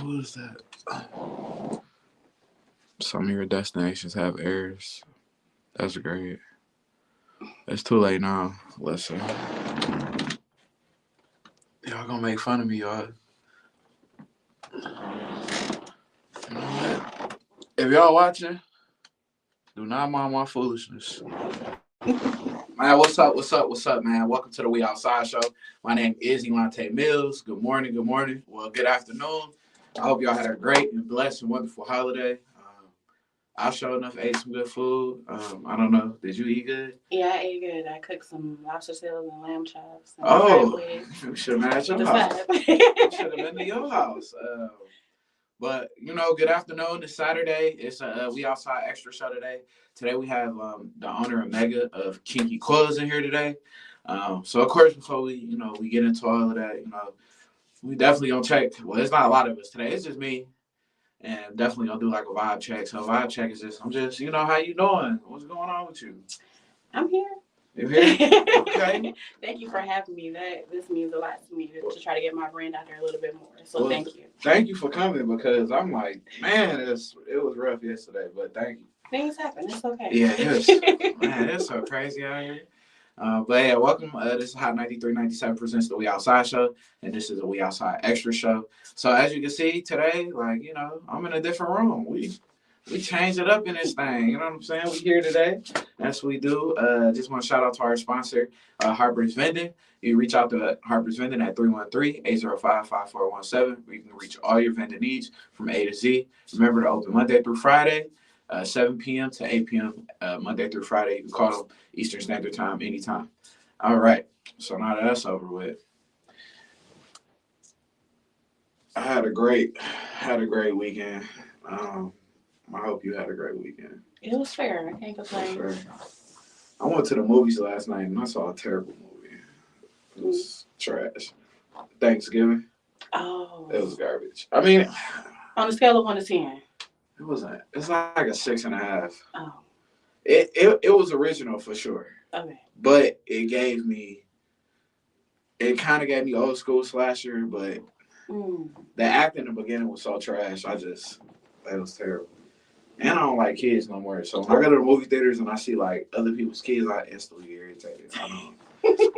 what is that? Some of your destinations have errors. That's great. It's too late now. Listen. Y'all gonna make fun of me, y'all. You know what? If y'all watching, do not mind my foolishness. Man, what's up, man? Welcome to the We Outside Show. My name is Elante Mills. Good morning. Well, good afternoon. I hope y'all had a great and blessed and wonderful holiday. I sure enough ate some good food. I don't know. Did you eat good? Yeah, I ate good. I cooked some lobster tails and lamb chops. And you should have been at your house. You should have been to your house. But, good afternoon. It's Saturday. It's a We Outside Extra show today. Today we have the owner and mega of Kinky Koilz in here today. So, of course, before we get into all of that, we definitely going to check. Well, it's not a lot of us today. It's just me. And definitely going to do like a vibe check. So, vibe check is just, how you doing? What's going on with you? I'm here. You're here? Okay. Thank you for having me. This means a lot to me to try to get my brand out there a little bit more. So thank you. Thank you for coming because I'm like, man, it was rough yesterday, but thank you. Things happen. It's okay. Yeah, it's so crazy out here. But yeah, welcome. This is Hot 93.97 presents the We Outside Show, and this is a We Outside Extra show. So as you can see today, I'm in a different room. We changed it up in this thing. You know what I'm saying? We here today. That's what we do. Just want to shout out to our sponsor, Harper's Vending. You reach out to Harper's Vending at 313-805-5417, where you can reach all your vending needs from A to Z. Remember to open Monday through Friday, 7 p.m. to 8 p.m. Monday through Friday. You can call them Eastern Standard Time anytime. All right. So now that that's over with, I had a great weekend. I hope you had a great weekend. It was fair. I can't complain. I went to the movies last night and I saw a terrible movie. It was trash. Thanksgiving. Oh. It was garbage. I mean, on a scale of 1 to 10. It wasn't. It's like a 6.5. Oh. It was original for sure. Okay. But it kind of gave me old school slasher, but the acting in the beginning was so trash. It was terrible. And I don't like kids no more. So when I go to the movie theaters and I see like other people's kids, I instantly get irritated. I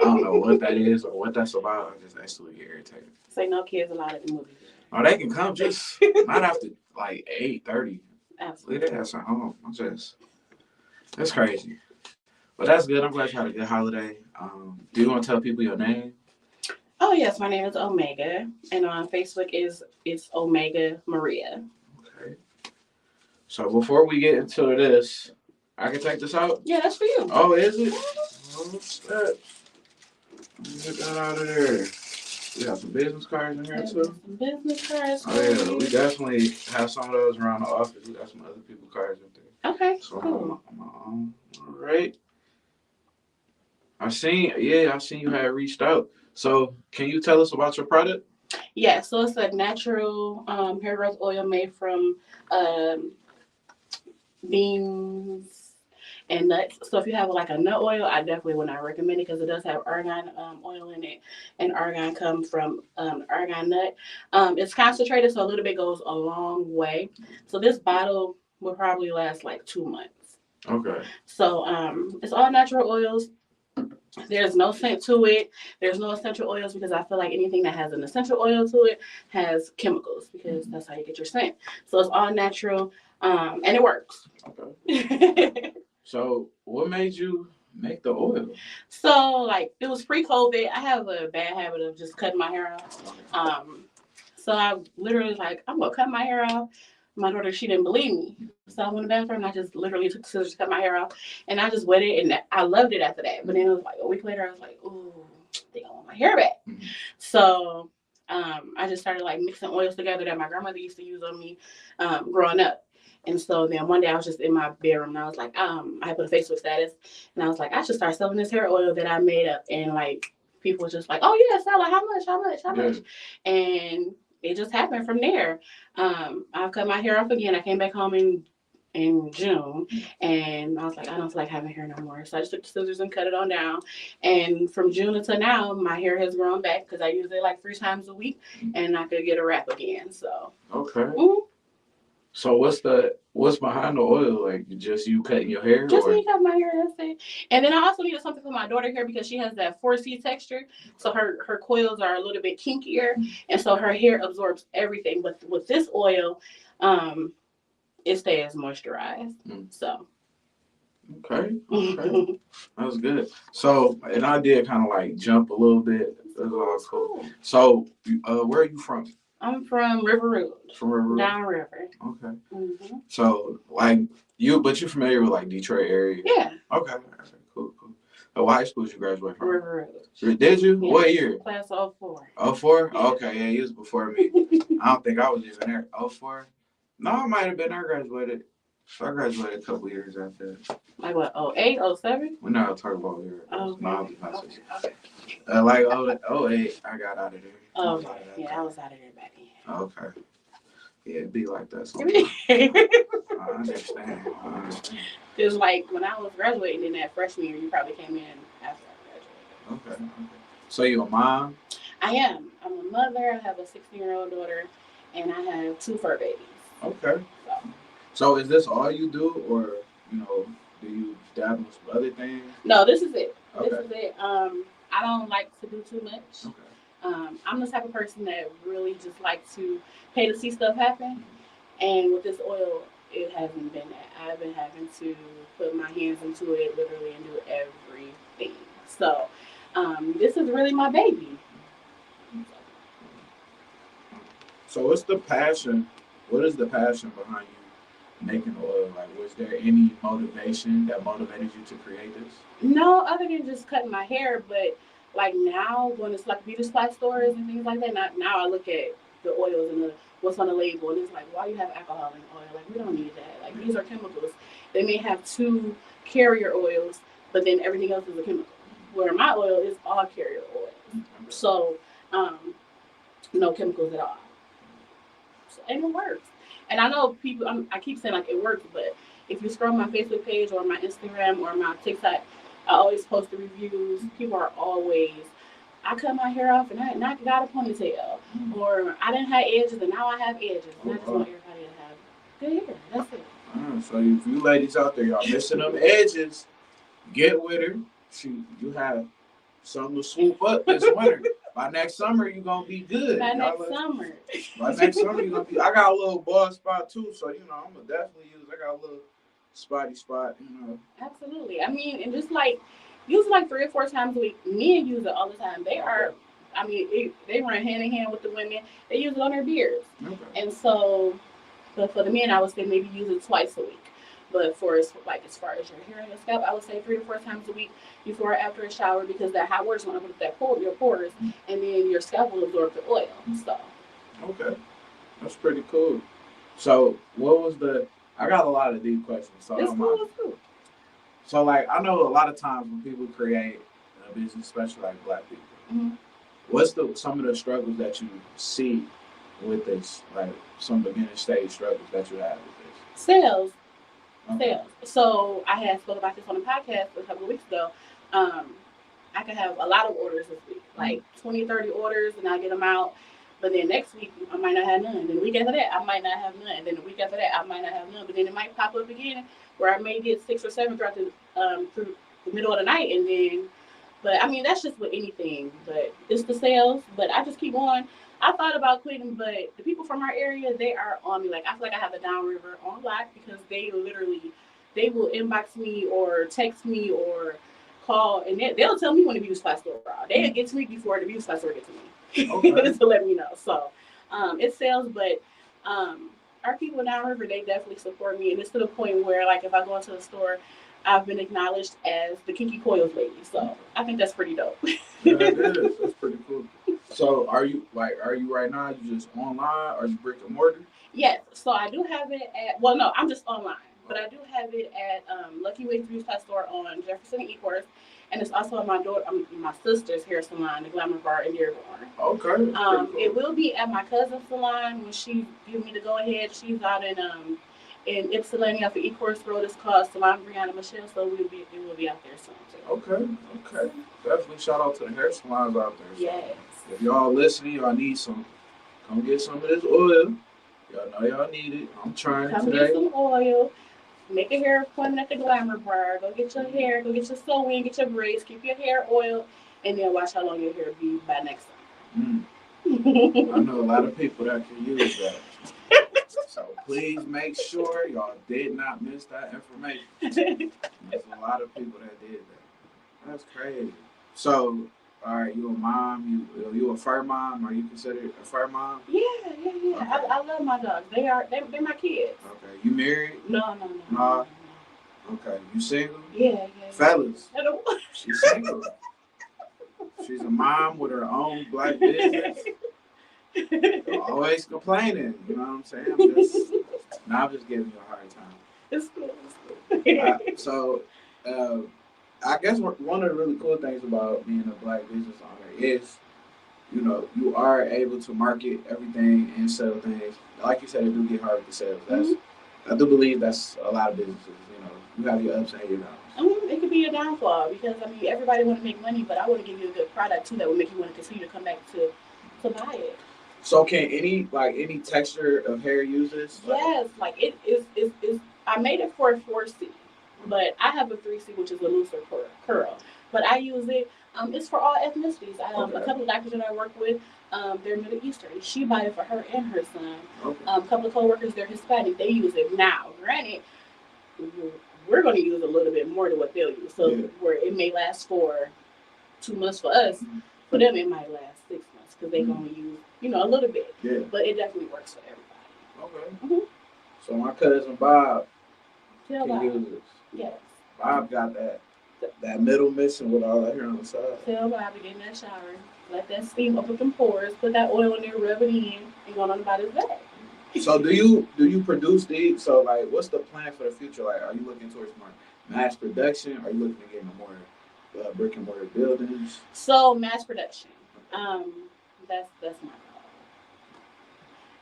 don't know what that is or what that's about. I just instantly get irritated. Say no kids allowed at the movie theater. Oh, they can come just not after like 8:30. Absolutely. They have some home. That's crazy. But that's good. I'm glad you had a good holiday. Do you want to tell people your name? Oh yes, my name is Omega, and on Facebook it's Omega Maria. Okay. So before we get into this, I can take this out? Yeah, that's for you. Oh, is it? Oh, what's that? Get that out of there. We got some business cards in here too. Some business cards. Oh yeah, we definitely have some of those around the office. We got some other people cards up there. Okay, so cool. All right. I seen you had reached out. So can you tell us about your product? Yeah, so it's a natural hair growth oil made from beans and nuts. So if you have like a nut oil, I definitely would not recommend it because it does have argan oil in it, and argan comes from argan nut. It's concentrated, so a little bit goes a long way. So this bottle will probably last like 2 months. Okay. So it's all natural oils. There's no scent to it. There's no essential oils because I feel like anything that has an essential oil to it has chemicals because that's how you get your scent. So it's all natural and it works. Okay. So what made you make the oil? So like it was pre-COVID. I have a bad habit of just cutting my hair off. So I literally was like, I'm gonna cut my hair off. My daughter, she didn't believe me. So I went to the bathroom and I just literally took scissors to cut my hair off. And I just wet it and I loved it after that. But then it was like a week later, I was like, ooh, I think I want my hair back. Mm-hmm. So I just started like mixing oils together that my grandmother used to use on me growing up. And so then one day I was just in my bedroom and I was like, I put a Facebook status and I was like, I should start selling this hair oil that I made up. And like people were just like, oh yeah, sell it. How much? And it just happened from there. I cut my hair off again. I came back home in in June, and I was like, I don't feel like having hair no more. So I just took the scissors and cut it on down. And from June until now, my hair has grown back because I use it like 3 times a week, and I could get a wrap again. So okay. Mm-hmm. So what's behind the oil? Like just you cutting your hair? Just me cutting my hair, that's it. And then I also needed something for my daughter hair because she has that 4C texture. So her coils are a little bit kinkier, and so her hair absorbs everything. But with this oil, it stays moisturized. So. Okay. That's good. So, and I did kind of like jump a little bit. That's cool. So, where are you from? I'm from River Rouge. From River Rouge? Down river. Okay. Mm-hmm. So, like, but you're familiar with like Detroit area? Yeah. Okay. Cool. What high school did you graduate from? River Rouge. Did you? Yeah. What year? Class 04. 04? Okay, yeah, he was before me. I don't think I was even there. 04? No, I might have been. I graduated. So I graduated a couple years after that. Like what, 08, 07? We're not talking about here. Oh, okay. Like 08, I got out of there. Oh, okay. Yeah, I was out of there back then. Okay. Yeah, it'd be like that sometimes. I understand. Because, like, when I was graduating in that freshman year, you probably came in after I graduated. Okay. So you a mom? I am. I'm a mother. I have a 16-year-old daughter, and I have 2 fur babies. Okay. So is this all you do, or, do you dabble in some other things? No, this is it. Okay. This is it. I don't like to do too much. Okay. I'm the type of person that really just like to pay to see stuff happen. And with this oil, it hasn't been that. I've been having to put my hands into it literally and do everything. So this is really my baby. So what's the passion? What is the passion behind you making oil? Like, was there any motivation that motivated you to create this? No, other than just cutting my hair. But like now, going to like beauty supply stores and things like that, now I look at the oils and what's on the label, and it's like, why do you have alcohol in oil? Like, we don't need that. Like, these are chemicals. They may have 2 carrier oils, but then everything else is a chemical. Where my oil is all carrier oil, so no chemicals at all. So, and it works. And I know people, I keep saying like it works, but if you scroll my Facebook page or my Instagram or my TikTok, I always post the reviews. People are always, I cut my hair off and I got a ponytail, or I didn't have edges and now I have edges. And I just want everybody to have good hair. That's it. So if you ladies out there, y'all missing them edges, get with her. You have something to swoop up this winter. By next summer, you're going to be good. By next summer, you're going to be... I got a little bald spot, too, so, I'm going to definitely use... I got a little spotty spot, Absolutely. I mean, and just like, use like 3 or 4 times a week. Men use it all the time. They are... I mean, they run hand in hand with the women. They use it on their beards. Okay. And so, but for the men, I would say maybe use it twice a week. But as far as your hair and your scalp, I would say 3 to 4 times a week before or after a shower, because that hot water is going to open up your pores, and then your scalp will absorb the oil. So. Okay, that's pretty cool. So what was I got a lot of deep questions. So it's cool. So like, I know a lot of times when people create a business, especially like Black people, what's some of the struggles that you see with this, like some beginning stage struggles that you have with this? Sales. So I had spoke about this on a podcast a couple of weeks ago. I could have a lot of orders this week, like 20, 30 orders, and I get them out. But then next week, I might not have none. Then the week after that, I might not have none. And then the week after that, I might not have none. But then it might pop up again where I may get 6 or 7 throughout through the middle of the night. And then, but I mean, that's just with anything. But it's the sales. But I just keep going. I thought about quitting, but the people from our area, they are on me. Like, I feel like I have the downriver on lock, because they will inbox me or text me or call, and they'll tell me when the beauty supply store is out. They'll get to me before the beauty supply store gets to me. Okay. To let me know. So it sells, but our people downriver, they definitely support me, and it's to the point where, like, if I go into the store, I've been acknowledged as the Kinky Koilz lady. So I think that's pretty dope. Yeah, it is. That's pretty cool. So are you right now, you just online, or you brick and mortar? Yes. So I do have it no, I'm just online. But I do have it at Lucky Ways Beauty Supply Store on Jefferson and Ecorse. And it's also at my sister's hair salon, the Glamour Bar in Dearborn. Okay. Cool. It will be at my cousin's salon when she gives me the go ahead. She's out in in Ypsilanti off of Ecorse Road. It's called Salon Brianna Michelle, so it will be out there soon too. Okay. Definitely shout out to the hair salons out there. So yes. If y'all listening, y'all need some, come get some of this oil. Y'all know y'all need it. I'm trying it today. Come get some oil. Make a hair appointment at the Glamour Bar. Go get your hair. Go get your sew-in. Get your braids. Keep your hair oiled. And then watch how long your hair be by next time. I know a lot of people that can use that. So please make sure y'all did not miss that information. There's a lot of people that did that. That's crazy. So, all right, you a mom? You a fur mom? Are you considered a fur mom? Yeah. Okay. I love my dogs. They're my kids. Okay. You married? No. Okay. You single? Yeah. Fellas, she's single. She's a mom with her own black business. Always complaining. You know what I'm saying? I'm just giving you a hard time. It's cool. I guess one of the really cool things about being a black business owner is, you are able to market everything and sell things. Like you said, it do get hard to sell. I do believe that's a lot of businesses. You have your ups and your downs. It could be a downfall because everybody want to make money, but I want to give you a good product too that will make you want to continue to come back to buy it. So can any texture of hair use this? Yes, it is. I made it for a 4C, but I have a 3C, which is a looser curl. But I use it. It's for all ethnicities. A couple of doctors that I work with, they're Middle Eastern. She buy it for her and her son. Okay. A couple of coworkers, they're Hispanic. They use it now. Granted, we're going to use a little bit more than what they'll use. So where it may last for 2 months for us, for them it might last 6 months because they're going to use a little bit. Yeah. But it definitely works for everybody. Okay. Mm-hmm. So my cousin Bob can use this. Yes. Bob got that middle missing with all that hair on the side. Tell Bob to get in that shower, let that steam up with them pores, put that oil in there, rub it in, and go on about his day. So do you produce these? So what's the plan for the future? Are you looking towards more mass production? Are you looking to get into more brick and mortar buildings? So mass production. That's my goal.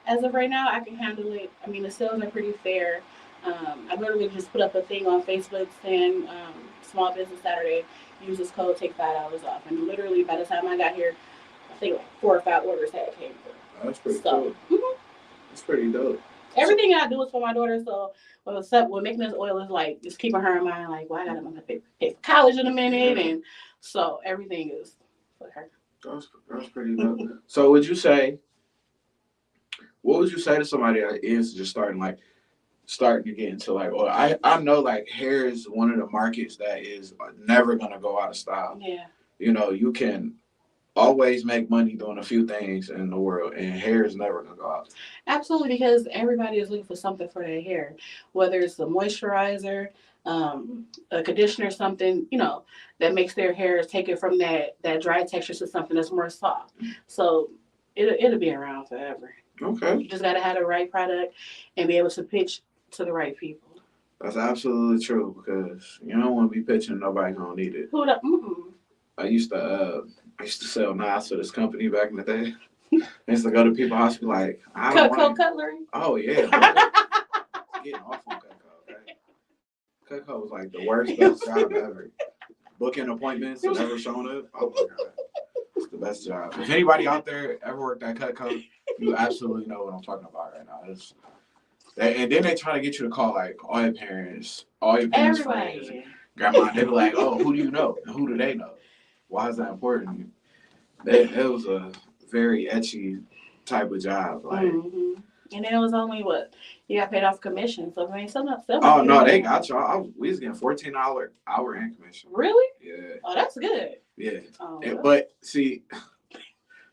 As of right now, I can handle it. The sales are pretty fair. I literally just put up a thing on Facebook saying Small Business Saturday, use this code, take $5 off. And literally by the time I got here, I think 4 or 5 orders had came through. That's pretty cool. Mm-hmm. That's pretty dope. Everything I do is for my daughter, so what making this oil is just keeping her in mind, I gotta pay for college in a minute, and so everything is for her. That's pretty dope. So what would you say to somebody that is just starting to get into oil? I know hair is one of the markets that is never gonna go out of style. Yeah. You can always make money doing a few things in the world, and hair is never gonna go out. Absolutely, because everybody is looking for something for their hair, whether it's a moisturizer, a conditioner, something that makes their hair take it from that dry texture to something that's more soft. So it'll be around forever. Okay. You just gotta have the right product and be able to pitch to the right people. That's absolutely true, because you don't want to be pitching to nobody who don't need it. I used to sell knives for this company back in the day. I used to go to people's house and be like, I don't want cutlery. Oh yeah. Getting off on Cutco, okay? Cutco was the worst best job ever. Booking appointments and never showing up. Oh my God. It's the best job. If anybody out there ever worked at Cutco, you absolutely know what I'm talking about right now. And then they try to get you to call all your parents Everybody. friends, grandma. They be like, oh, who do you know? And who do they know? Why is that important? It was a very etchy type of job. And then it was only you got paid off commission. So some. Oh no, they got y'all. We was getting $14 hour in commission. Really? Yeah. Oh, that's good. Yeah. But see,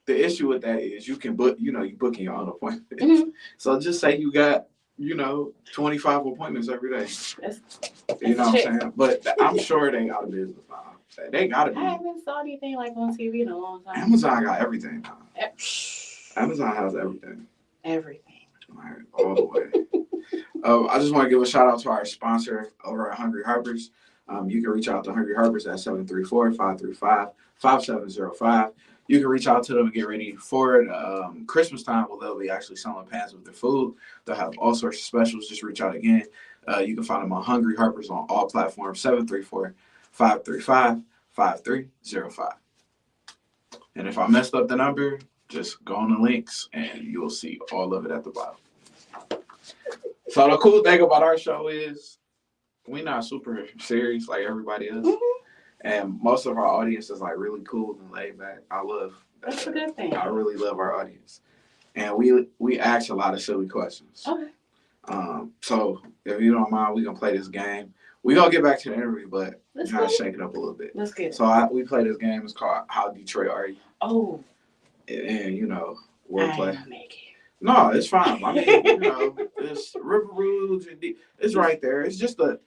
the issue with that is you can book. You booking your own appointments. Mm-hmm. So just say you got 25 appointments every day. You know what I'm saying? But I'm sure they out of business now. They gotta be. I haven't saw anything on TV in a long time. Amazon got everything now. Amazon has everything. Everything. All the way. I just want to give a shout out to our sponsor over at Hungry Harvest. You can reach out to Hungry Harpers at 734-535-5705. You can reach out to them and get ready for it. Christmas time, where they'll be actually selling pans with their food. They'll have all sorts of specials. Just reach out again. You can find them on Hungry Harpers on all platforms, 734-535-5305. And if I messed up the number, just go on the links and you'll see all of it at the bottom. So the cool thing about our show is we're not super serious like everybody else. Mm-hmm. And most of our audience is like really cool and laid back. I love that. That's a good thing. I really love our audience. And we ask a lot of silly questions. Okay. So if you don't mind, we can play this game. We gonna get back to the interview, but we gotta shake it up a little bit. Let's get it. So we play this game. It's called How Detroit Are You? Oh. And wordplay. No, it's fine. I mean, it's River Rouge. It's right there. It's just a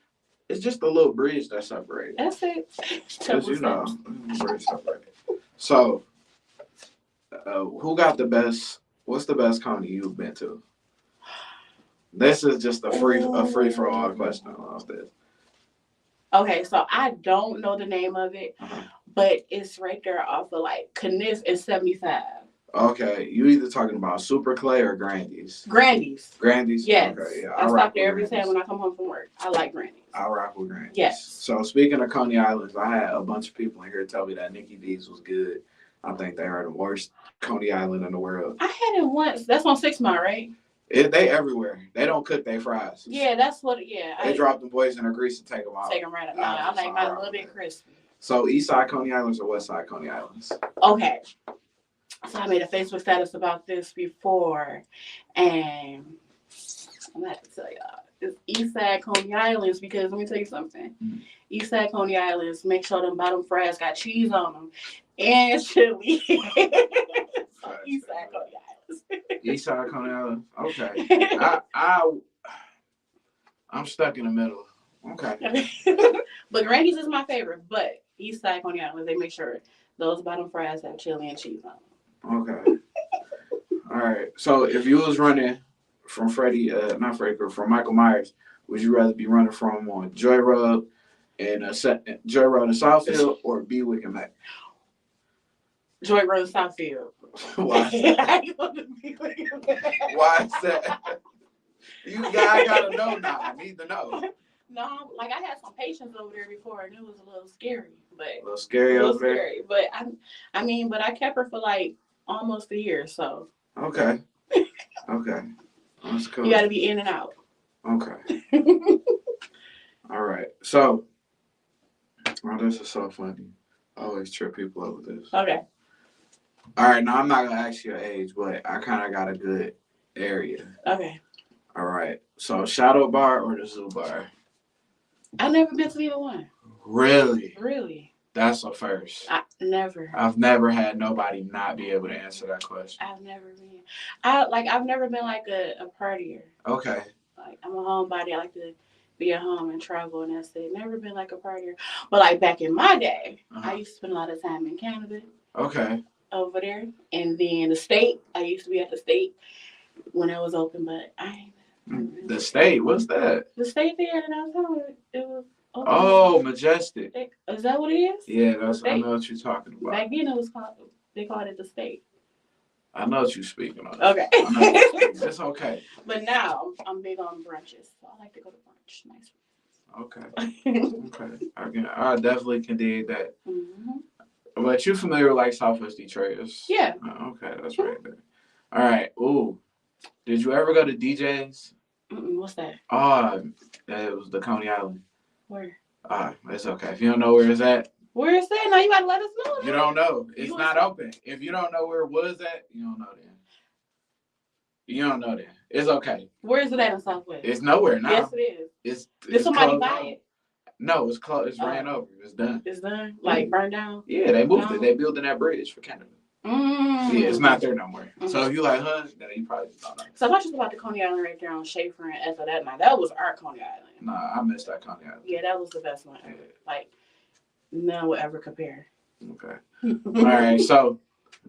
little bridge that's separated. That's it. Because bridge separated. So, who got the best? What's the best coney you've been to? This is just a free for all question off this. Okay, so I don't know the name of it, but it's right there off of like Kniff and 75. Okay, you either talking about Super Clay or Grandy's? Grandy's. Grandy's? Yes. Okay, yeah. I stop there every time when I come home from work. I like Grandy's. I rock with Grandy's. Yes. So speaking of Coney Islands, I had a bunch of people in here tell me that Nikki D's was good. I think they are the worst Coney Island in the world. I had it once. That's on 6 Mile, right? They everywhere. They don't cook their fries. Yeah, that's what. Yeah. They drop them boys in the grease and take them out. Take them right out. No, I like mine a little bit crispy. So East Side Coney Islands or West Side Coney Islands? Okay. So I made a Facebook status about this before, and I'm gonna have to tell y'all it's East Side Coney Islands because let me tell you something. Mm-hmm. East Side Coney Islands, make sure them bottom fries got cheese on them and chili. So East Side Coney Islands. East Side Coney Islands. Okay. I'm stuck in the middle. Okay. But Grandy's is my favorite. But East Side Coney Islands, they make sure those bottom fries have chili and cheese on them. Okay. All right. So if you was running from from Michael Myers, would you rather be running from on Joy Road in Southfield or Bewick and Mac? Joy Road Southfield. Why is that? Why is that? I gotta know now. I need to know. No, like I had some patients over there before, and it was a little scary. But a little scary over there. But I kept her for like almost a year, so. Okay. Okay. That's cool. You got to be in and out. Okay. All right. So, this is so funny. I always trip people up with this. Okay. All right. Now I'm not gonna ask your age, but I kind of got a good area. Okay. All right. So, Shadow Bar or the Zoo Bar? I've never been to either one. Really? Really? That's a first. I've never had nobody not be able to answer that question. I've never been. I've never been like a partier. Okay. Like I'm a homebody. I like to be at home and travel, and that's it. Never been like a partier. But like back in my day, I used to spend a lot of time in Canada. Okay. Over there, and then the state. I used to be at the state when it was open, but I. The state? What's that? The state there, and I was telling you, it was. Oh, Majestic. Is that what it is? Yeah, I know what you're talking about. Back then, they called it the state. I know what you're speaking on. Okay. It's okay. But now, I'm big on brunches, so I like to go to brunch. Nice. Okay. Okay. I definitely can dig that. Mm-hmm. But you familiar with like Southwest Detroit? Yeah. Okay, that's right there. All right. Ooh. Did you ever go to DJ's? What's that? It was the Coney Island. Where? It's okay. If you don't know where it's at. Where is that? Now you gotta let us know. You don't know. It's not open. If you don't know where it was at, you don't know then. You don't know then. It's okay. Where is it at in Southwest? It's nowhere now. Yes, it is. Did somebody buy it? No, it's closed. It's ran over. It's done. It's done? Like burned down? Yeah, they moved it. They building that bridge for Canada. Yeah, it's not there no more. So if you like, then you probably just don't know. So I thought you was about the Coney Island right there on Schaefer and Ethel that night. That was our Coney Island. Nah, I missed that Coney Island. Yeah, that was the best one ever. Like, none will ever compare. Okay. All right, so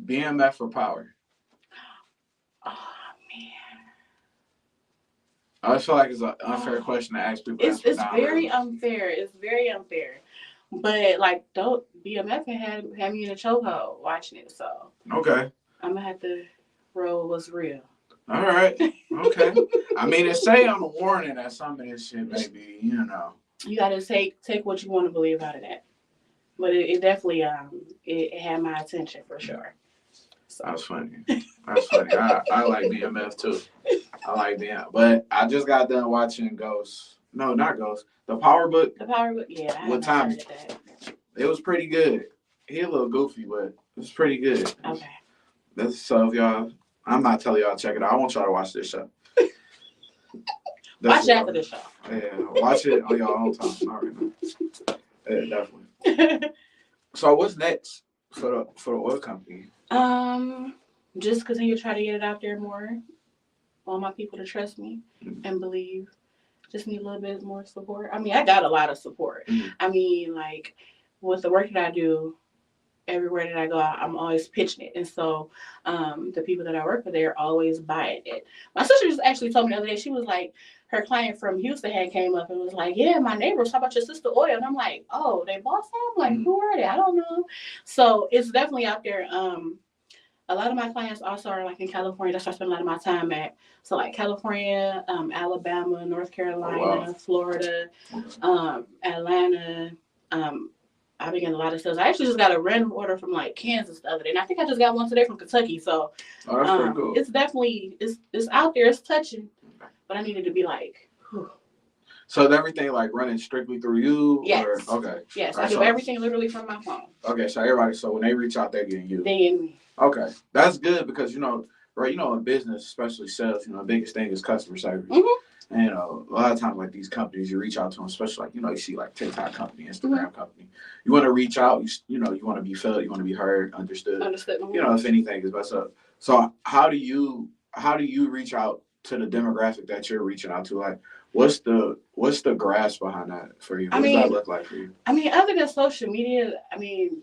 BMF or Power? Oh, man. I feel like it's an unfair question to ask people. It's very unfair. It's very unfair. But like, don't BMF had me in a chokehold watching it. So okay, I'm gonna have to roll what's real. All right, okay. I mean, it say on the warning that some of this shit may be, You gotta take what you want to believe out of that. But it definitely it had my attention for sure. So. That's funny. That's funny. I like BMF too. I like BMF, but I just got done watching Ghost. No, not Ghost. The Power Book. The Power Book, yeah. With Tommy. It was pretty good. He a little goofy, but it was pretty good. Okay. So if y'all, I'm not telling y'all to check it out. I want y'all to watch this show. Watch it after the show. Yeah, watch it on your own time. All right. Yeah, definitely. So what's next for the oil company? Just continue to try to get it out there more. I want my people to trust me and believe. Just need a little bit more support. I mean, I got a lot of support. I mean, like with the work that I do, everywhere that I go, I'm always pitching it. And so the people that I work with, they're always buying it. My sister just actually told me the other day, she was like, her client from Houston had came up and was like, yeah, my neighbors, how about your sister oil? And I'm like, oh, they bought some? Like, who are they? I don't know. So it's definitely out there. A lot of my clients also are like in California. That's where I spend a lot of my time at. So like California, Alabama, North Carolina, Florida, Atlanta. I've been getting a lot of sales. I actually just got a random order from like Kansas the other day, and I think I just got one today from Kentucky. So that's pretty cool. It's definitely it's out there. It's touching, but I needed to be like. Whew. So is everything like running strictly through you? Yes. Or, okay. Yes, I do everything literally from my phone. Okay, so everybody, so when they reach out, they're getting you. They get me. Okay, that's good because right? In business, especially sales, the biggest thing is customer service. And a lot of times, like these companies, you reach out to them, especially like you see like TikTok company, Instagram company. You want to reach out, you want to be felt, you want to be heard, understood. If anything is messed up. So how do you reach out to the demographic that you're reaching out to? Like, what's the grasp behind that for you? What does that look like for you? I mean, other than social media, I mean,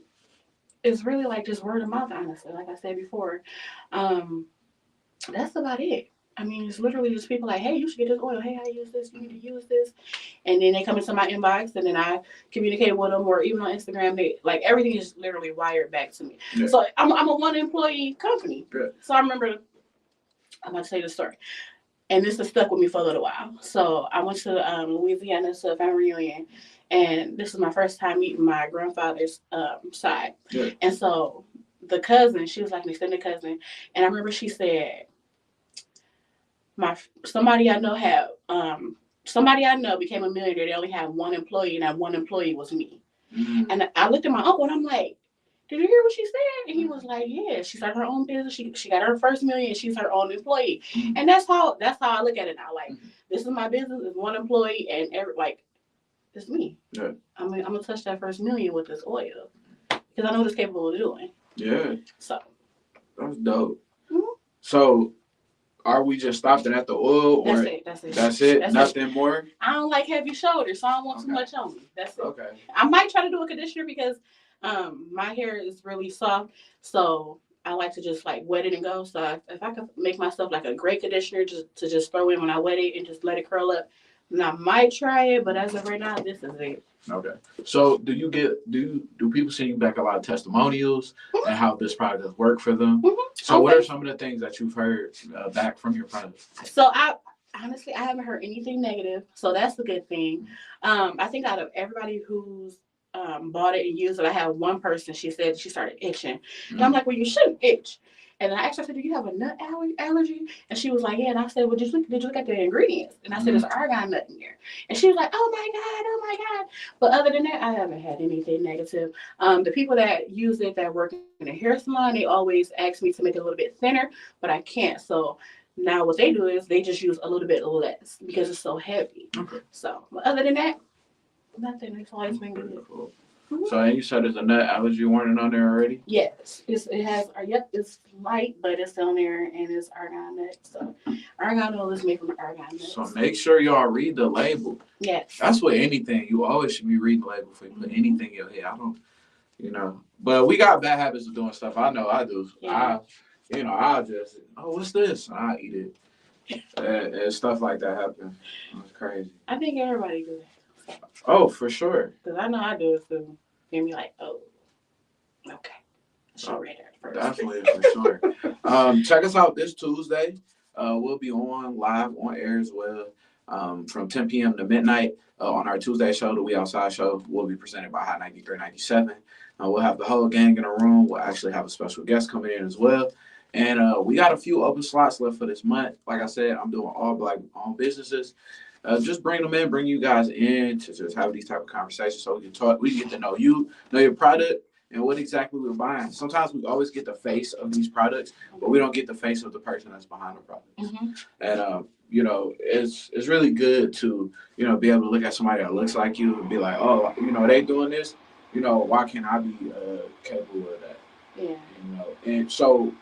it's really like just word of mouth, honestly. Like I said before, that's about it. I mean, it's literally just people like, hey, you should get this oil. Hey, I use this. You need to use this. And then they come into my inbox, and then I communicate with them, or even on Instagram. They like everything is literally wired back to me. Yeah. So I'm a one employee company. Good. So I remember, I'm about to tell you the story, and this has stuck with me for a little while. So I went to Louisiana to a family reunion. And this was my first time meeting my grandfather's side. Yeah. And so the cousin, she was like an extended cousin. And I remember she said, somebody I know became a millionaire. They only had one employee, and that one employee was me. Mm-hmm. And I looked at my uncle, and I'm like, did you hear what she said? And he was like, yeah, she started her own business. She got her first million. She's her own employee. Mm-hmm. And that's how I look at it now. Like, this is my business. It's one employee, and it's me. Yeah. I mean, I'm gonna touch that first million with this oil because I know what it's capable of doing. Yeah. So that's dope. Mm-hmm. So, are we just stopping at the oil, or that's it? That's Nothing it. More. I don't like heavy shoulders, so I don't want too much on me. That's it. Okay. I might try to do a conditioner because my hair is really soft, so I like to just like wet it and go. So if I could make myself like a great conditioner to just throw in when I wet it and just let it curl up. And I might try it, but as of right now, this is it. Okay. So do people send you back a lot of testimonials and how this product has worked for them? Mm-hmm. So what are some of the things that you've heard back from your product? So I haven't heard anything negative. So that's a good thing. I think out of everybody who's bought it and used it, I had one person, she said she started itching. Mm-hmm. And I'm like, well, you shouldn't itch. And I asked her, I said, do you have a nut allergy? And she was like, yeah. And I said, well, did you look at the ingredients? And I said, there's argan nut in there. And she was like, oh my God. But other than that, I haven't had anything negative. The people that use it, that work in a hair salon, they always ask me to make it a little bit thinner, but I can't. So now what they do is they just use a little bit less because it's so heavy. Okay. So, but other than that, nothing. It's always been good. Cool. Mm-hmm. So, and you said there's a nut allergy warning on there already? Yes. It has, it's light, but it's on there, and it's argan nut. So, argan oil is made from argan nuts. So, make sure y'all read the label. Yes. That's what anything. You always should be reading the label before you put anything in your head. I don't, but we got bad habits of doing stuff. I know I do. Yeah. I'll just, what's this? And I'll eat it. and stuff like that happen. It's crazy. I think everybody do that. Oh, for sure. Because I know I do it too. And be like, oh, okay. She read it first. Definitely, for sure. Check us out this Tuesday. We'll be on live on air as well from 10 p.m. to midnight on our Tuesday show, the We Outside show. Will be presented by Hot 93.97. We'll have the whole gang in a room. We'll actually have a special guest coming in as well. And we got a few open slots left for this month. Like I said, I'm doing all Black-owned businesses. Just bring them in, bring you guys in to just have these type of conversations so we can talk. We get to know you, know your product, and what exactly we're buying. Sometimes we always get the face of these products, but we don't get the face of the person that's behind the products. Mm-hmm. And you know, it's really good to, you know, be able to look at somebody that looks like you and be like, oh, you know, they doing this. You know, why can't I be capable of that? Yeah. You know, and so,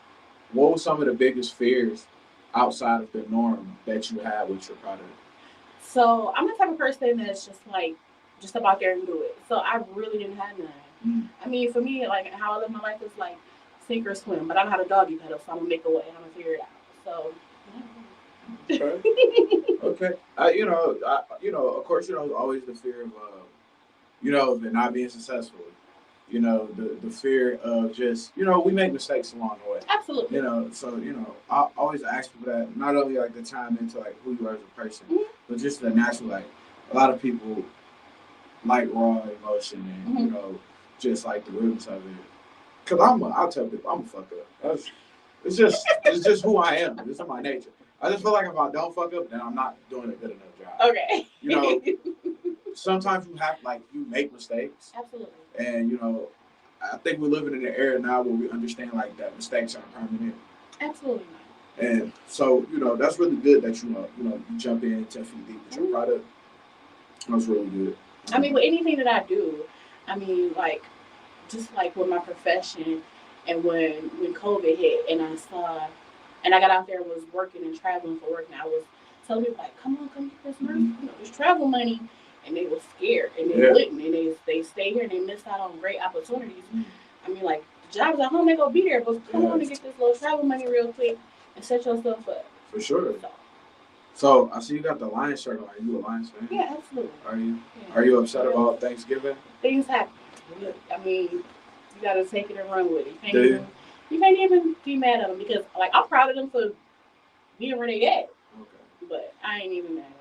what were some of the biggest fears outside of the norm that you had with your product? So I'm the type of person that's just about there and do it. So I really didn't have none. Mm. I mean, for me, like how I live my life is like sink or swim. But I don't have a doggy pedal, so I'm gonna make a way. I'm gonna figure it out. So. Okay. Okay. You know, of course, you know, always the fear of, you know, of it not being successful. You know, the fear of just, you know, we make mistakes along the way. Absolutely. You know, so, you know, I always ask people that, not only like the time into like who you are as a person, mm-hmm. but just the natural, like a lot of people like raw emotion and, mm-hmm. you know, just like the realness of it. Cause I'll tell people I'm a fuck up. It's just who I am. This is my nature. I just feel like if I don't fuck up, then I'm not doing a good enough job. Okay. You know, sometimes you make mistakes. Absolutely. And, you know, I think we're living in an era now where we understand, like, that mistakes aren't permanent. Absolutely. And so, you know, that's really good that, you jump in 10 feet deep with your product. That's really good. I mean, with anything that I do, I mean, like, just like with my profession and when COVID hit and I got out there and was working and traveling for work, and I was telling people, like, come on, get this money. You know, there's travel money. And they were scared, and they wouldn't, and they stayed here, and they missed out on great opportunities. I mean, like, the jobs at home, they gonna be there, but come on and get this little travel money real quick and set yourself up. For sure. So I see you got the Lions shirt on. Are you a Lions fan? Yeah, absolutely. Are you? Yeah. Are you upset about Thanksgiving? Things happen. I mean, you gotta take it and run with it. You can't even be mad at them because, like, I'm proud of them for being where they at. Okay. But I ain't even mad at them.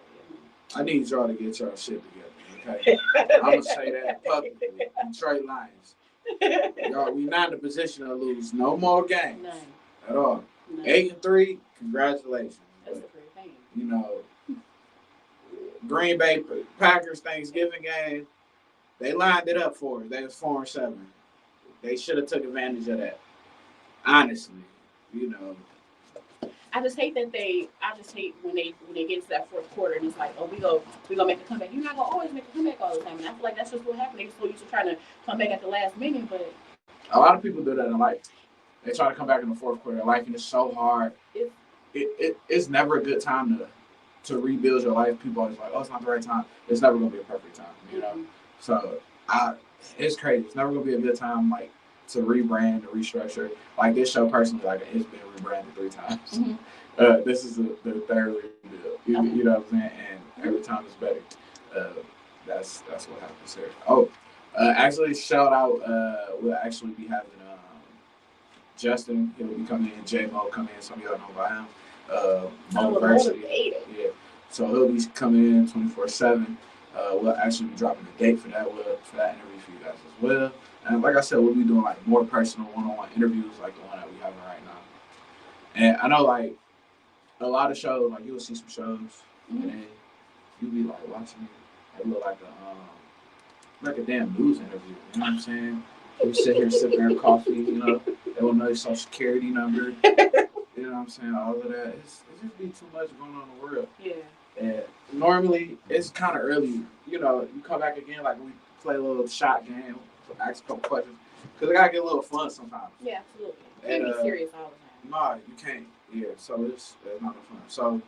I need y'all to get y'all shit together, okay? I'm going to say that publicly. Detroit Lions. Y'all, we not in a position to lose no more games. None. At all. None. 8-3, congratulations. That's a great thing. You know, Green Bay Packers Thanksgiving game, they lined it up for us. They was 4-7. They should have took advantage of that. Honestly, you know. I just hate when they get to that fourth quarter and it's like, oh, we gonna make a comeback. You're not gonna always make a comeback all the time, and I feel like that's just what happened. They're so used to trying to come back at the last minute, but a lot of people do that in life. They try to come back in the fourth quarter. Life is so hard. It's never a good time to rebuild your life. People always like, oh, it's not the right time. It's never gonna be a perfect time, you know. So it's crazy. It's never gonna be a good time, like, to rebrand or restructure. Like this show personally, like, it's been rebranded 3 times. Mm-hmm. This is the third rebuild. You know what I'm saying? And every time it's better. That's what happens here. Oh, actually, shout out. We'll actually be having Justin. He'll be coming in. J-Mo coming in. Some of y'all know about him. Motivated. Yeah. So he'll be coming in 24/7. We'll actually be dropping a date for that interview for you guys as well. And like I said, we'll be doing like more personal one-on-one interviews like the one that we having right now. And I know like a lot of shows, like you'll see some shows and then you'll be like watching it. It look like a damn news interview. You know what I'm saying? You sit here sipping your coffee, you know, they will know your social security number. You know what I'm saying? All of that. It's just be too much going on in the world. Yeah. And normally it's kind of early. You know, you come back again, like we play a little shot game. Ask a couple questions because I gotta get a little fun sometimes. Yeah, absolutely. You can't be serious all the time. No, you can't. Yeah, so it's not fun. So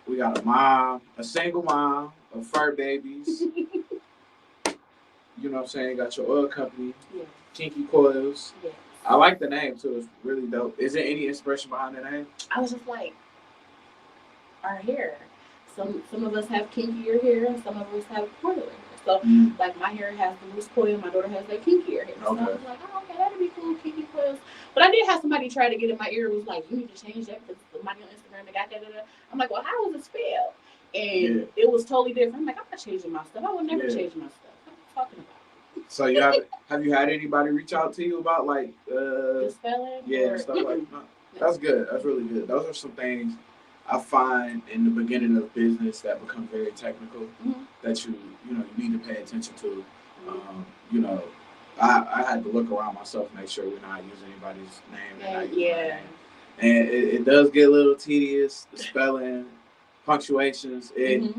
we got a single mom of fur babies. You know what I'm saying? Got your oil company, Kinky Koilz. Yeah. I like the name too. It's really dope. Is there any inspiration behind the name? I was just like, our hair. Some of us have kinkier hair, and some of us have coiler hair. So, like, my hair has the loose coil, my daughter has that kinkier hair. So I was like, oh, okay, that'd be cool, Kinky Koilz. But I did have somebody try to get in my ear. It was like, you need to change that because somebody on Instagram that got that. I'm like, well, how was it spelled? And it was totally different. I'm like, I'm not changing my stuff. I would never change my stuff. What are you talking about? So have you had anybody reach out to you about like the spelling? Yeah, stuff like that. That's good. That's really good. Those are some things I find in the beginning of business that become very technical that you need to pay attention to. You know, I had to look around myself and make sure we're not using anybody's name and not using my name. And it does get a little tedious. The spelling, punctuations, it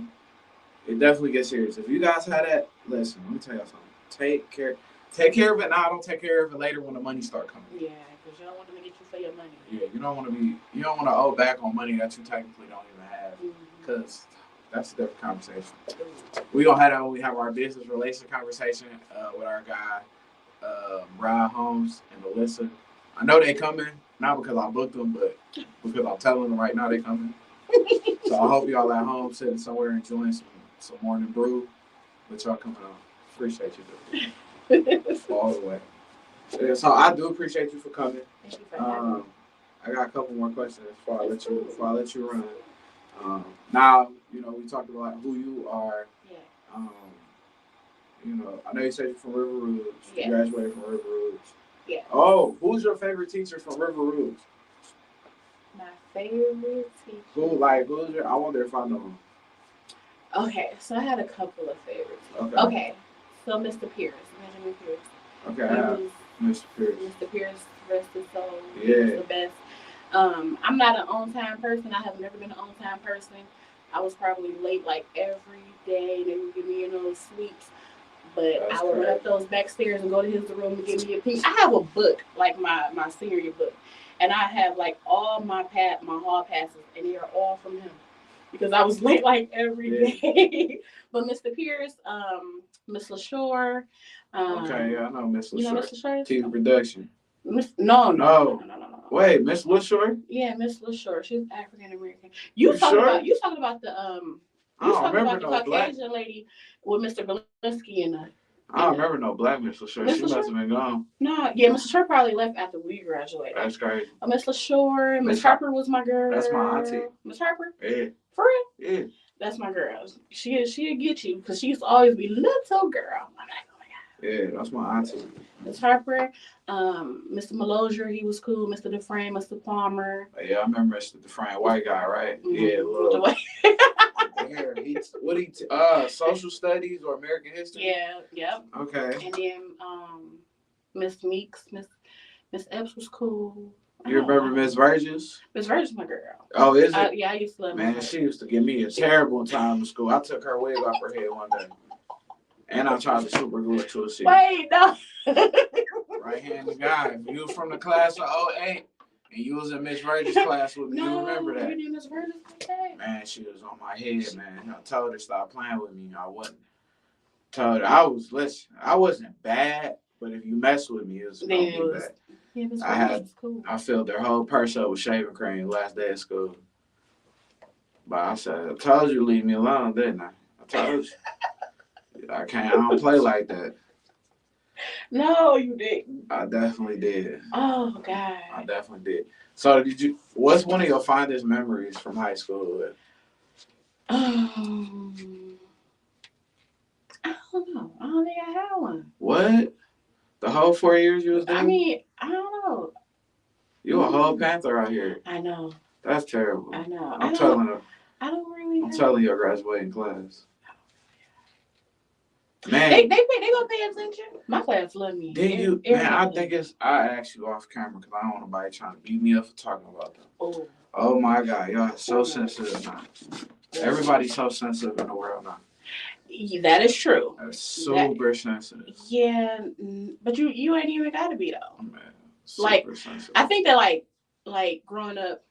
definitely gets serious. If you guys had that, listen, let me tell y'all something. Take care of it now. Don't take care of it later when the money start coming. Yeah, because you don't want them to get you for your money. Yeah, you don't want to owe back on money that you technically don't even have, because that's a different conversation. We don't have that when we have our business relation conversation with our guy, Rod Holmes and Alyssa. I know they coming, not because I booked them, but because I'm telling them right now they coming. So I hope y'all at home sitting somewhere enjoying some morning brew, but y'all coming on. Appreciate you, dude. All the way. Yeah, so I do appreciate you for coming. Thank you for having me. I got a couple more questions before I let you run. Now, we talked about who you are. Yeah. I know you said you're from River Rouge. Yeah. You graduated from River Rouge. Yeah. Oh, who's your favorite teacher from River Rouge? My favorite teacher. Who's your? I wonder if I know him. Okay, so I had a couple of favorites. Okay. So Mr. Pierce, Benjamin Pierce. Okay. Mr. Pierce. Mr. Pierce, rest his soul. Yeah. He was the best. I'm not an on-time person. I have never been an on-time person. I was probably late like every day. They would give me sweets. But I would run up those back stairs and go to his room and give me a piece. I have a book, like my senior year book. And I have like all my hall passes, and they are all from him. Because I was late like every day. But Mr. Pierce, Miss LaShore. Okay, yeah, I know Miss LaShore. You know Miss LaShore? TV production. No. Wait, Miss LaShore? Yeah, Miss LaShore. She's African American. You talking about the Caucasian lady with Mr. Belinsky and I don't remember no black Miss LaShore. She must have been gone. No, yeah, Miss LaShore probably left after we graduated. That's crazy. Miss LaShore, Miss Harper was my girl. That's my auntie. Miss Harper? Yeah. For real? Yeah. That's my girl. She'll get you because she used to always be little girl. I'm like, oh my God. Yeah, that's my auntie. Miss Harper, Mr. Malosier, he was cool. Mr. Dufresne, Mr. Palmer. Yeah, I remember Mr. Dufresne, white guy, right? Yeah, little. Social studies or American history? Yeah, yep. Okay. And then Miss Meeks, Miss Epps was cool. You remember Miss Virgins? Miss Virgins, my girl. Oh, is it? Yeah, I used to love her. Man, she used to give me a terrible time in school. I took her wig off her head one day. And I tried to super glue it to a seat. Wait, no. Right-handed guy. If you was from the class of 08 and you was in Miss Virgin's class with me, you remember that. You did Miss Virgin's okay. Man, she was on my head, man. I told her stop playing with me. I wasn't. Told her I wasn't bad, but if you mess with me, it was gonna be bad. Yeah, Miss Virgin's was cool. I filled their whole purse up with shaving cream last day of school. But I said, I told you to leave me alone, didn't I? I told you. I don't play like that. No, you didn't. I definitely did. Oh, God. I definitely did. So what's one of your fondest memories from high school? I don't know. I don't think I had one. What? The whole 4 years you was there? I mean, I don't know. You a whole Panther out here. I know. That's terrible. I know. I'm telling your graduating class. Man, they gonna pay attention. My class love me. I asked you off camera because I don't want nobody trying to beat me up for talking about them. Oh my God, y'all are so sensitive now. Everybody's so sensitive in the world now. That is true. That's super sensitive. Yeah, but you ain't even gotta be though. Man, super sensitive. I think that like growing up,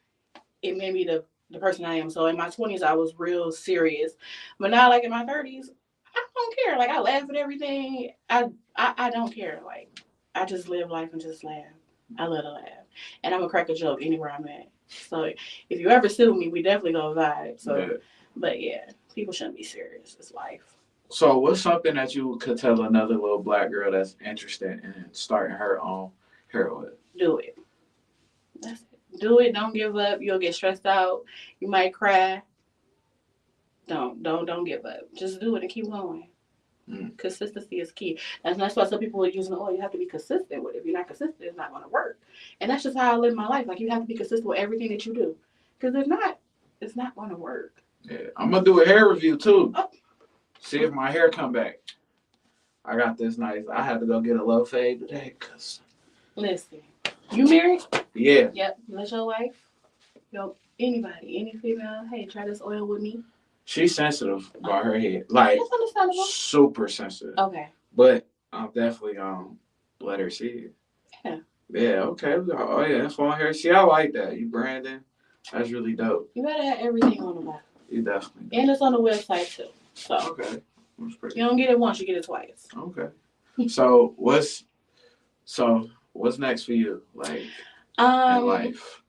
it made me the person I am. So in my 20s, I was real serious, but now like in my 30s. I don't care. Like I laugh at everything. I don't care. Like I just live life and just laugh. I love to laugh, and I'm gonna crack a joke anywhere I'm at. So if you ever sue me, we definitely gonna vibe. So, Yeah. but yeah, people shouldn't be serious. It's life. So what's something that you could tell another little black girl that's interested in starting her own hair oil? Do it. That's it. Do it. Don't give up. You'll get stressed out. You might cry. Don't give up. Just do it and keep going. Consistency is key. That's why some people are using, oh, you have to be consistent with it. If you're not consistent, it's not going to work. And that's just how I live my life. Like, you have to be consistent with everything that you do. Because if not, it's not going to work. Yeah, I'm going to do a hair review, too. Oh. See if my hair come back. I got this nice. I had to go get a low fade today. Listen, you married? Yeah. Yep. That's your wife? Yo, anybody, any female, hey, try this oil with me. She's sensitive about her head. Like, that's understandable. Super sensitive. Okay. But I'm definitely going to let her see it. Yeah. Yeah, okay. Oh, yeah, that's on hair. See, I like that. You branding. That's really dope. You gotta have everything on the bottom. You definitely do. And it's on the website, too. So. Okay. You don't get it once, you get it twice. Okay. So what's next for you? Like, in life?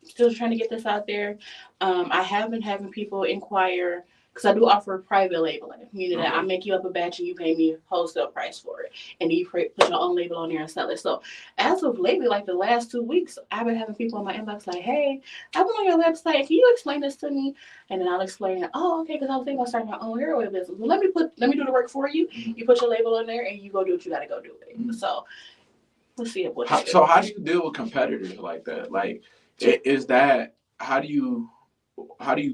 Still trying to get this out there. I have been having people inquire, because I do offer private labeling, meaning that I make you up a batch and you pay me wholesale price for it. And then you put your own label on there and sell it. So as of lately, like the last 2 weeks, I've been having people on my inbox like, hey, I've been on your website. Can you explain this to me? And then I'll explain it. Oh, okay, because I was thinking about starting my own hair oil business. Well, let me do the work for you. You put your label on there and you go do what you got to go do. So let's see what. So how do you deal with competitors like that? Like, is that, how do you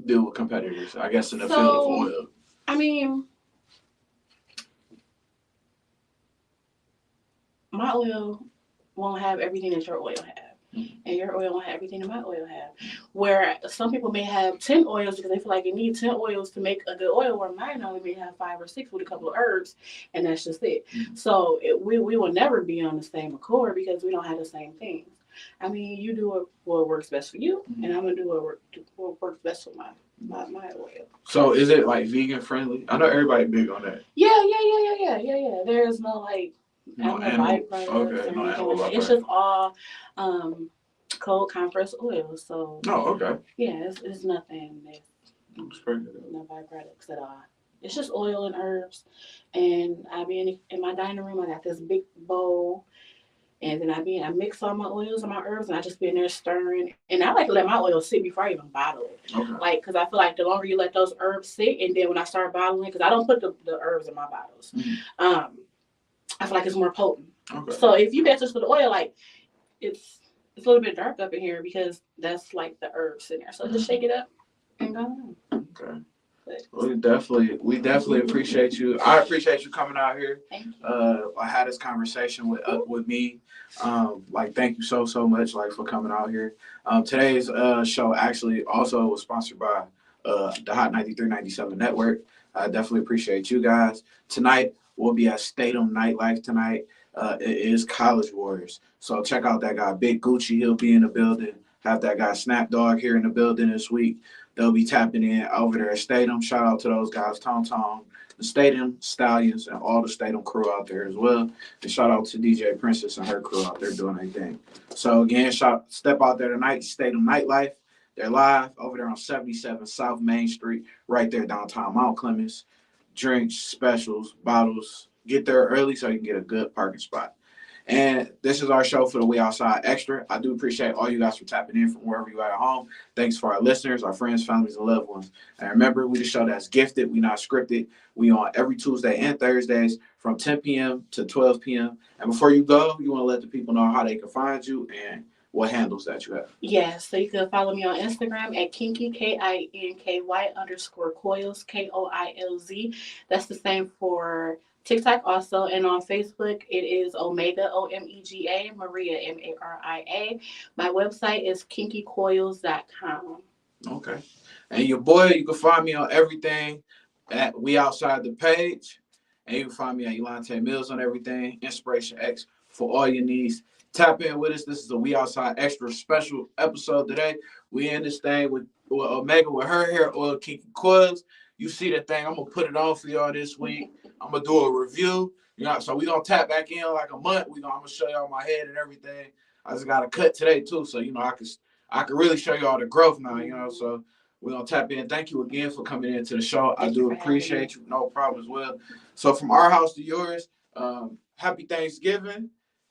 deal with competitors, I guess, in the field of oil? I mean, my oil won't have everything that your oil have. And your oil won't have everything that my oil have. Where some people may have 10 oils because they feel like you need 10 oils to make a good oil, where mine only may have 5 or 6 with a couple of herbs, and that's just it. So we will never be on the same accord because we don't have the same things. I mean, you do what works best for you, and I'm gonna do what works best for my oil. So is it like vegan friendly? I know everybody big on that. Yeah. There's no like byproducts or anything like that. It's just all cold compressed oil. So okay. Yeah, it's nothing. No byproducts at all. It's just oil and herbs, and I be in my dining room. I got this big bowl. And then I mix all my oils and my herbs, and I just be in there stirring. And I like to let my oil sit before I even bottle it. Okay. Like, because I feel like the longer you let those herbs sit, and then when I start bottling, because I don't put the herbs in my bottles, I feel like it's more potent. Okay. So if you get just for the oil, like, it's a little bit dark up in here because that's like the herbs in there. So just shake it up and go on. Okay. We definitely appreciate you. I appreciate you coming out here. Thank you. I had this conversation with me. Thank you so much, for coming out here. Today's show actually also was sponsored by the Hot 93.97 Network. I definitely appreciate you guys. Tonight we'll be at Statham Nightlife tonight. It is College Warriors. So check out that guy, Big Gucci. He'll be in the building. Have that guy Snap Dog here in the building this week. They'll be tapping in over there at Statham. Shout out to those guys, Tom, the Statham Stallions, and all the Statham crew out there as well. And shout out to DJ Princess and her crew out there doing their thing. So again, step out there tonight, Statham Nightlife. They're live over there on 77 South Main Street, right there downtown Mount Clemens. Drinks, specials, bottles. Get there early so you can get a good parking spot. And this is our show for the We Outside Extra. I do appreciate all you guys for tapping in from wherever you are at home. Thanks for our listeners, our friends, families, and loved ones. And remember, we the show that's gifted. We not scripted. We on every Tuesday and Thursdays from 10 p.m. to 12 p.m. And before you go, you want to let the people know how they can find you and what handles that you have. Yes, so you can follow me on Instagram at Kinky, KINKY _Koilz, KOILZ. That's the same for TikTok also, and on Facebook it is Omega, OMEGA, Maria, MARIA. My website is kinkykoilz.com. Okay. And your boy, you can find me on everything at We Outside the Page. And you can find me at Elante Mills on everything. Inspiration X for all your needs. Tap in with us. This is a We Outside Extra special episode today. We in this thing with Omega with her hair oil, Kinky Koilz. You see that thing. I'm going to put it on for y'all this week. I'm going to do a review. So we're going to tap back in like a month. I'm going to show y'all my head and everything. I just got a cut today, too. So, I I can really show you all the growth now, you know. So we're gonna tap in. Thank you again for coming into the show. I do appreciate you. No problem as well. So from our house to yours, happy Thanksgiving,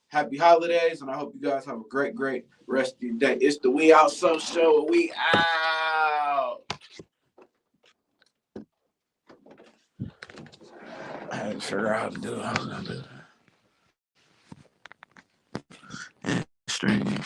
happy holidays, and I hope you guys have a great, great rest of your day. It's the We Out So Show. We out. I had to figure out how to do it. I was gonna do it. Stream.